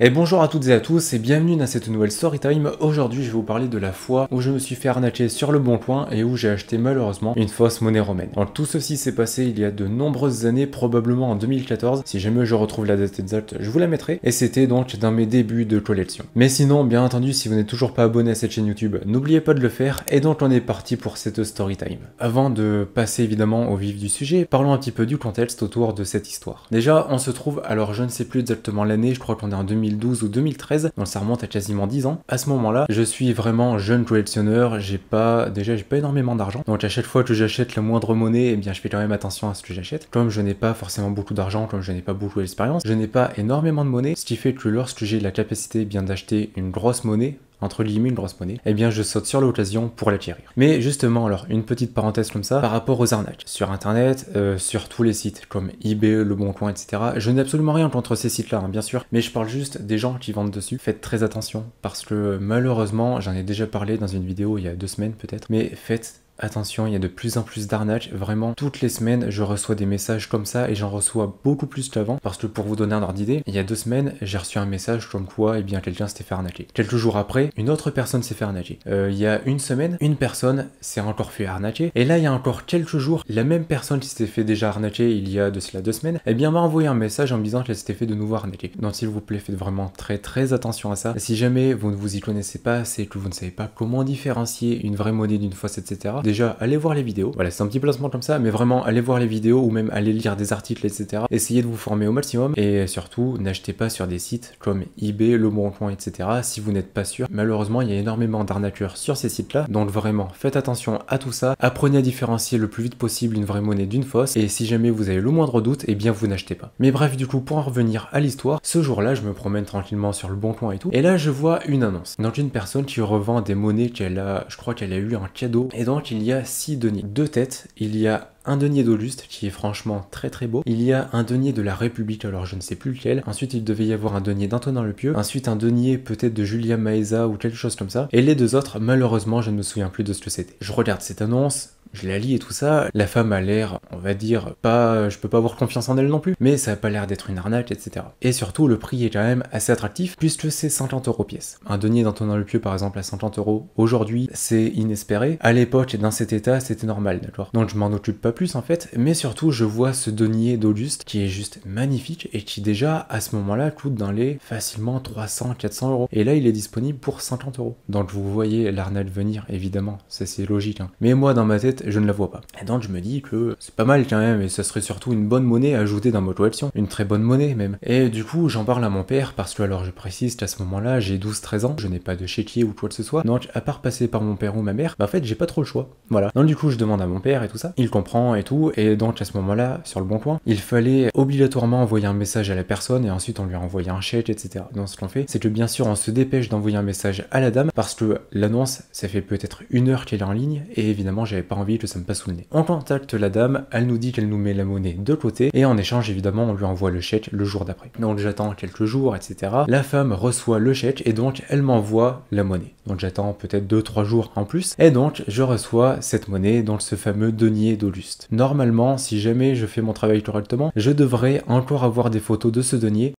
Et bonjour à toutes et à tous et bienvenue dans cette nouvelle Storytime. Aujourd'hui je vais vous parler de la fois où je me suis fait arnaquer sur le bon coin et où j'ai acheté malheureusement une fausse monnaie romaine. Donc tout ceci s'est passé il y a de nombreuses années, probablement en 2014. Si jamais je retrouve la date exacte, je vous la mettrai. Et c'était donc dans mes débuts de collection. Mais sinon, bien entendu, si vous n'êtes toujours pas abonné à cette chaîne YouTube, n'oubliez pas de le faire. Et donc on est parti pour cette Storytime. Avant de passer évidemment au vif du sujet, parlons un petit peu du contexte autour de cette histoire. Déjà, on se trouve, alors je ne sais plus exactement l'année, je crois qu'on est en 2012 ou 2013, donc ça remonte à quasiment 10 ans. À ce moment-là, je suis vraiment jeune collectionneur, j'ai pas énormément d'argent, donc à chaque fois que j'achète la moindre monnaie, eh bien je fais quand même attention à ce que j'achète. Comme je n'ai pas forcément beaucoup d'argent, comme je n'ai pas beaucoup d'expérience, je n'ai pas énormément de monnaie, ce qui fait que lorsque j'ai la capacité bien d'acheter une grosse monnaie, entre guillemets une grosse monnaie, eh bien je saute sur l'occasion pour l'acquérir. Mais justement, alors une petite parenthèse comme ça, par rapport aux arnaques, sur internet, sur tous les sites comme eBay, Le Bon Coin, etc., je n'ai absolument rien contre ces sites-là, hein, bien sûr, mais je parle juste des gens qui vendent dessus. Faites très attention, parce que malheureusement, j'en ai déjà parlé dans une vidéo il y a 2 semaines peut-être, mais faites attention, il y a de plus en plus d'arnaques, vraiment toutes les semaines je reçois des messages comme ça et j'en reçois beaucoup plus qu'avant parce que pour vous donner un ordre d'idée, il y a 2 semaines j'ai reçu un message comme quoi eh bien quelqu'un s'était fait arnaquer. Quelques jours après, une autre personne s'est fait arnaquer. Il y a une semaine, une personne s'est encore fait arnaquer et là il y a encore quelques jours, la même personne qui s'était fait déjà arnaquer il y a de cela 2 semaines, eh bien m'a envoyé un message en me disant qu'elle s'était fait de nouveau arnaquer. Donc s'il vous plaît, faites vraiment très attention à ça. Si jamais vous ne vous y connaissez pas assez, que vous ne savez pas comment différencier une vraie monnaie d'une fausse, etc., déjà allez voir les vidéos, voilà, c'est un petit placement comme ça, mais vraiment allez voir les vidéos ou même allez lire des articles, etc. Essayez de vous former au maximum et surtout n'achetez pas sur des sites comme eBay, Le Bon Coin, etc. si vous n'êtes pas sûr. Malheureusement, il y a énormément d'arnaqueurs sur ces sites-là, donc vraiment faites attention à tout ça, apprenez à différencier le plus vite possible une vraie monnaie d'une fausse et si jamais vous avez le moindre doute, eh bien vous n'achetez pas. Mais bref, du coup, pour en revenir à l'histoire, ce jour-là, je me promène tranquillement sur Le Bon Coin et tout, et là je vois une annonce. Donc une personne qui revend des monnaies qu'elle a, je crois qu'elle a eu en cadeau, et donc il y a 6 deniers, 2 têtes, il y a un denier d'Auguste qui est franchement très beau. Il y a un denier de la République, alors je ne sais plus lequel. Ensuite il devait y avoir un denier d'Antonin Le Pieux. Ensuite un denier peut-être de Julia Maeza ou quelque chose comme ça. Et les 2 autres, malheureusement je ne me souviens plus de ce que c'était. Je regarde cette annonce, je la lis et tout ça, la femme a l'air, on va dire, pas, je peux pas avoir confiance en elle non plus, mais ça a pas l'air d'être une arnaque, etc. Et surtout, le prix est quand même assez attractif, puisque c'est 50 € pièce. Un denier d'Antonin Le Pieux, par exemple, à 50 €, aujourd'hui, c'est inespéré. À l'époque, dans cet état, c'était normal, d'accord? Donc je m'en occupe pas plus, en fait, mais surtout, je vois ce denier d'Auguste, qui est juste magnifique, et qui déjà, à ce moment-là, coûte dans les facilement 300-400 €. Et là, il est disponible pour 50 €. Donc vous voyez l'arnaque venir, évidemment, ça c'est logique, hein. Mais moi, dans ma tête, je ne la vois pas. Et donc je me dis que c'est pas mal quand même, et ça serait surtout une bonne monnaie à ajouter dans ma collection, une très bonne monnaie même. Et du coup j'en parle à mon père, parce que alors je précise qu'à ce moment-là j'ai 12-13 ans, je n'ai pas de chéquier ou quoi que ce soit, donc à part passer par mon père ou ma mère, bah en fait j'ai pas trop le choix, voilà. Donc du coup je demande à mon père et tout ça, il comprend et tout, et donc à ce moment-là, sur Le Bon Coin, il fallait obligatoirement envoyer un message à la personne, et ensuite on lui a envoyé un chèque, etc. Donc ce qu'on fait, c'est que bien sûr on se dépêche d'envoyer un message à la dame, parce que l'annonce, ça fait peut-être 1 heure qu'elle est en ligne, et évidemment j'avais pas envie que ça me passe sous le nez. On contacte la dame, elle nous dit qu'elle nous met la monnaie de côté, et en échange évidemment on lui envoie le chèque le jour d'après. Donc j'attends quelques jours, etc. La femme reçoit le chèque et donc elle m'envoie la monnaie. Donc j'attends peut-être 2-3 jours en plus, et donc je reçois cette monnaie, donc ce fameux denier d'Auguste. Normalement, si jamais je fais mon travail correctement, je devrais encore avoir des photos de ce denier.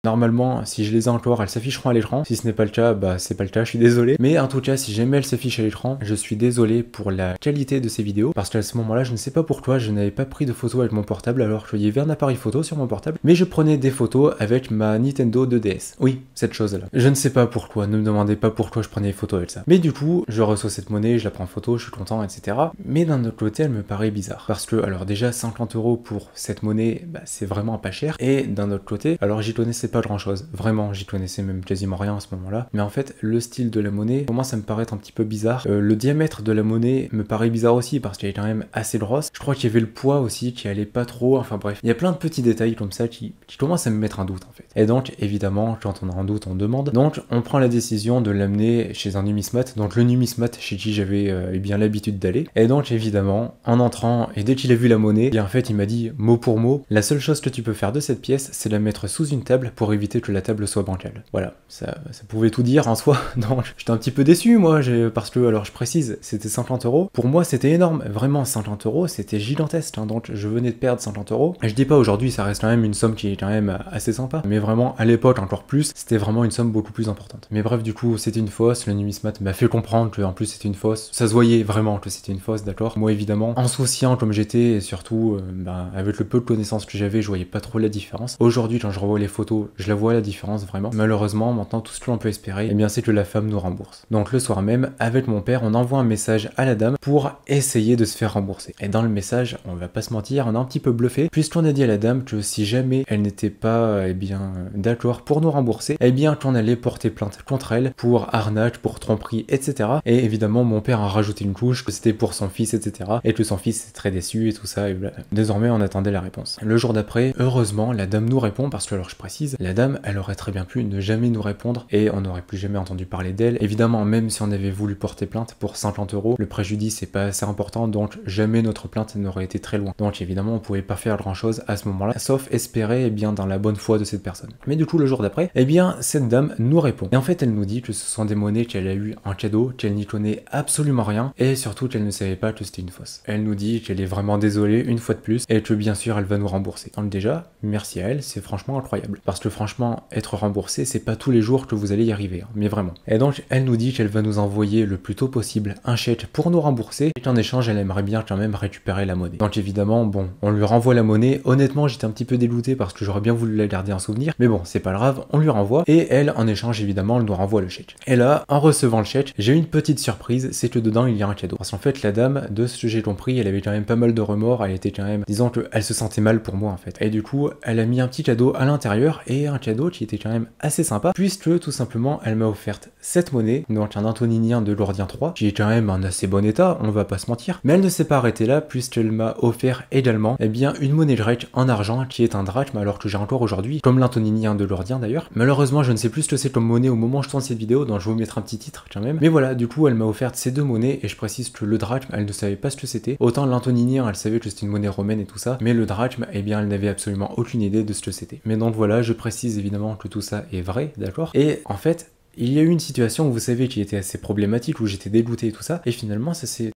Normalement, si je les ai encore, elles s'afficheront à l'écran. Si ce n'est pas le cas, bah c'est pas le cas, je suis désolé. Mais en tout cas, si jamais elles s'affichent à l'écran, je suis désolé pour la qualité de ces vidéos. Parce qu'à ce moment-là, je ne sais pas pourquoi, je n'avais pas pris de photos avec mon portable alors qu'il y avait un appareil photo sur mon portable. Mais je prenais des photos avec ma Nintendo 2DS. Oui, cette chose-là. Je ne sais pas pourquoi, ne me demandez pas pourquoi je prenais des photos avec ça. Mais du coup, je reçois cette monnaie, je la prends en photo, je suis content, etc. Mais d'un autre côté, elle me paraît bizarre. Parce que, alors déjà, 50 € pour cette monnaie, bah, c'est vraiment pas cher. Et d'un autre côté, alors j'y connaissais pas grand chose, vraiment j'y connaissais même quasiment rien à ce moment-là, mais en fait le style de la monnaie commence à me paraître un petit peu bizarre. Le diamètre de la monnaie me paraît bizarre aussi parce qu'elle est quand même assez grosse. Je crois qu'il y avait le poids aussi qui allait pas trop, enfin bref, il y a plein de petits détails comme ça qui commencent à me mettre un doute en fait. Et donc évidemment quand on a un doute on demande, donc on prend la décision de l'amener chez un numismate, donc le numismate chez qui j'avais eh bien l'habitude d'aller. Et donc évidemment en entrant et dès qu'il a vu la monnaie, bien en fait il m'a dit mot pour mot, la seule chose que tu peux faire de cette pièce c'est la mettre sous une table pour éviter que la table soit bancale. Voilà, ça pouvait tout dire en soi. Donc j'étais un petit peu déçu moi, parce que, alors je précise, c'était 50 €. Pour moi c'était énorme, vraiment 50 € c'était gigantesque, hein. Donc je venais de perdre 50 €. Je dis pas aujourd'hui, ça reste quand même une somme qui est quand même assez sympa, mais vraiment à l'époque encore plus, c'était vraiment une somme beaucoup plus importante. Mais bref, du coup c'était une fausse, le numismate m'a fait comprendre que en plus c'était une fausse, ça se voyait vraiment que c'était une fausse, d'accord. Moi évidemment, insouciant comme j'étais, et surtout avec le peu de connaissances que j'avais, je voyais pas trop la différence. Aujourd'hui quand je revois les photos, je la vois la différence vraiment. Malheureusement maintenant tout ce que l'on peut espérer, eh bien c'est que la femme nous rembourse. Donc le soir même, avec mon père, on envoie un message à la dame pour essayer de se faire rembourser. Et dans le message, on va pas se mentir, on a un petit peu bluffé, puisqu'on a dit à la dame que si jamais elle n'était pas d'accord pour nous rembourser, eh bien qu'on allait porter plainte contre elle pour arnaque, pour tromperie, etc. Et évidemment mon père a rajouté une couche, que c'était pour son fils, etc. Et que son fils est très déçu et tout ça, et voilà. Désormais on attendait la réponse. Le jour d'après, heureusement, la dame nous répond, parce que alors je précise, la dame, elle aurait très bien pu ne jamais nous répondre, et on n'aurait plus jamais entendu parler d'elle. Évidemment, même si on avait voulu porter plainte pour 50 €, le préjudice est pas assez important, donc jamais notre plainte n'aurait été très loin. Donc évidemment, on pouvait pas faire grand chose à ce moment-là, sauf espérer bien dans la bonne foi de cette personne. Mais du coup, le jour d'après, cette dame nous répond. Et en fait, elle nous dit que ce sont des monnaies qu'elle a eu en cadeau, qu'elle n'y connaît absolument rien, et surtout qu'elle ne savait pas que c'était une fausse. Elle nous dit qu'elle est vraiment désolée une fois de plus, et que bien sûr, elle va nous rembourser. Donc déjà, merci à elle, c'est franchement incroyable. Parce que franchement, être remboursé, c'est pas tous les jours que vous allez y arriver, hein, mais vraiment. Et donc, elle nous dit qu'elle va nous envoyer le plus tôt possible un chèque pour nous rembourser, et qu'en échange, elle aimerait bien quand même récupérer la monnaie. Donc évidemment, bon, on lui renvoie la monnaie. Honnêtement, j'étais un petit peu dégoûté parce que j'aurais bien voulu la garder en souvenir, mais bon, c'est pas grave, on lui renvoie, et elle, en échange, évidemment, elle nous renvoie le chèque. Et là, en recevant le chèque, j'ai une petite surprise, c'est que dedans, il y a un cadeau. Parce qu'en fait, la dame, de ce que j'ai compris, elle avait quand même pas mal de remords, elle était quand même, disons qu'elle se sentait mal pour moi, en fait. Et du coup, elle a mis un petit cadeau à l'intérieur, et un cadeau qui était quand même assez sympa, puisque, tout simplement, elle m'a offert cette monnaie, donc un antoninien de Lourdien 3, qui est quand même en assez bon état, on va pas se mentir, mais elle ne s'est pas arrêtée là, puisqu'elle m'a offert également, une monnaie grecque en argent, qui est un drachme, alors que j'ai encore aujourd'hui, comme l'antoninien de Lourdien d'ailleurs. Malheureusement, je ne sais plus ce que c'est comme monnaie au moment où je tourne cette vidéo, donc je vais vous mettre un petit titre quand même. Mais voilà, du coup, elle m'a offert ces deux monnaies, et je précise que le drachme, elle ne savait pas ce que c'était. Autant l'antoninien, elle savait que c'était une monnaie romaine et tout ça, mais le drachme, elle n'avait absolument aucune idée de ce que c'était. Mais donc voilà, je précise évidemment que tout ça est vrai, d'accord. Et en fait, il y a eu une situation, vous savez, qui était assez problématique, où j'étais dégoûté et tout ça, et finalement, ça s'est...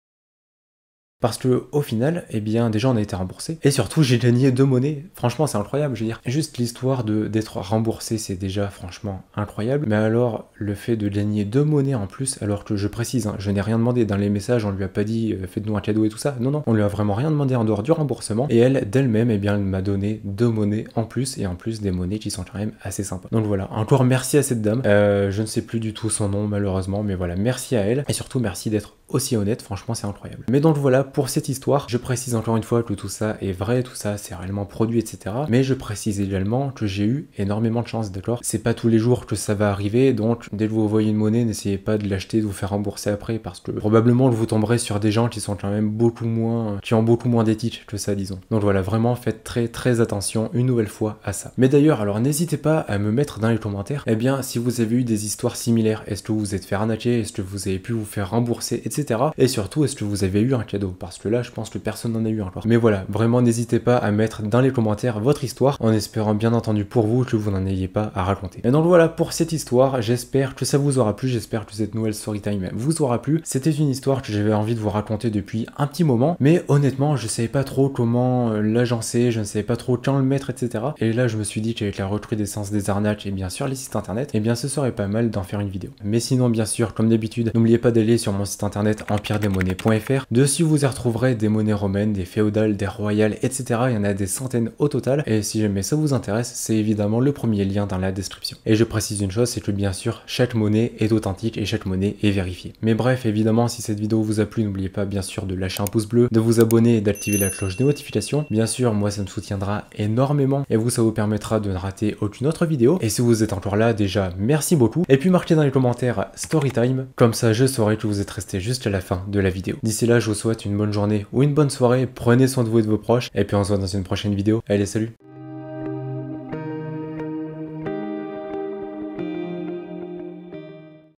Parce que au final, déjà on a été remboursé. Et surtout, j'ai gagné 2 monnaies. Franchement, c'est incroyable, je veux dire. Juste l'histoire d'être remboursé, c'est déjà franchement incroyable. Mais alors, le fait de gagner 2 monnaies en plus, alors que je précise, hein, je n'ai rien demandé. Dans les messages, on lui a pas dit faites-nous un cadeau et tout ça. Non, non, on lui a vraiment rien demandé en dehors du remboursement. Et elle, d'elle-même, elle m'a donné 2 monnaies en plus. Et en plus, des monnaies qui sont quand même assez sympas. Donc voilà, encore merci à cette dame. Je ne sais plus du tout son nom, malheureusement. Mais voilà, merci à elle. Et surtout, merci d'être aussi honnête, franchement c'est incroyable. Mais donc voilà, pour cette histoire, je précise encore une fois que tout ça est vrai, tout ça c'est réellement produit, etc. Mais je précise également que j'ai eu énormément de chance, d'accord. C'est pas tous les jours que ça va arriver, donc dès que vous voyez une monnaie, n'essayez pas de l'acheter, de vous faire rembourser après, parce que probablement vous tomberez sur des gens qui sont quand même beaucoup moins, qui ont beaucoup moins d'éthique que ça, disons. Donc voilà, vraiment faites très très attention une nouvelle fois à ça. Mais d'ailleurs, alors n'hésitez pas à me mettre dans les commentaires, si vous avez eu des histoires similaires, est-ce que vous vous êtes fait arnaquer, est-ce que vous avez pu vous faire rembourser, etc. Et surtout, est-ce que vous avez eu un cadeau? Parce que là, je pense que personne n'en a eu encore. Mais voilà, vraiment, n'hésitez pas à mettre dans les commentaires votre histoire, en espérant bien entendu pour vous que vous n'en ayez pas à raconter. Et donc voilà pour cette histoire, j'espère que ça vous aura plu, j'espère que cette nouvelle story time vous aura plu. C'était une histoire que j'avais envie de vous raconter depuis un petit moment, mais honnêtement, je savais pas trop comment l'agencer, je ne savais pas trop quand le mettre, etc. Et là, je me suis dit qu'avec la recrudescence des arnaques et bien sûr les sites internet, ce serait pas mal d'en faire une vidéo. Mais sinon, bien sûr, comme d'habitude, n'oubliez pas d'aller sur mon site internet empiredesmonnaies.fr. Dessus, vous y retrouverez des monnaies romaines, des féodales, des royales, etc. Il y en a des centaines au total. Et si jamais ça vous intéresse, c'est évidemment le premier lien dans la description. Et je précise une chose, c'est que bien sûr, chaque monnaie est authentique et chaque monnaie est vérifiée. Mais bref, évidemment, si cette vidéo vous a plu, n'oubliez pas bien sûr de lâcher un pouce bleu, de vous abonner et d'activer la cloche de notification. Bien sûr, moi ça me soutiendra énormément et vous, ça vous permettra de ne rater aucune autre vidéo. Et si vous êtes encore là, déjà, merci beaucoup. Et puis marquez dans les commentaires Storytime, comme ça je saurai que vous êtes resté juste à la fin de la vidéo. D'ici là, je vous souhaite une bonne journée ou une bonne soirée, prenez soin de vous et de vos proches, et puis on se voit dans une prochaine vidéo. Allez, salut!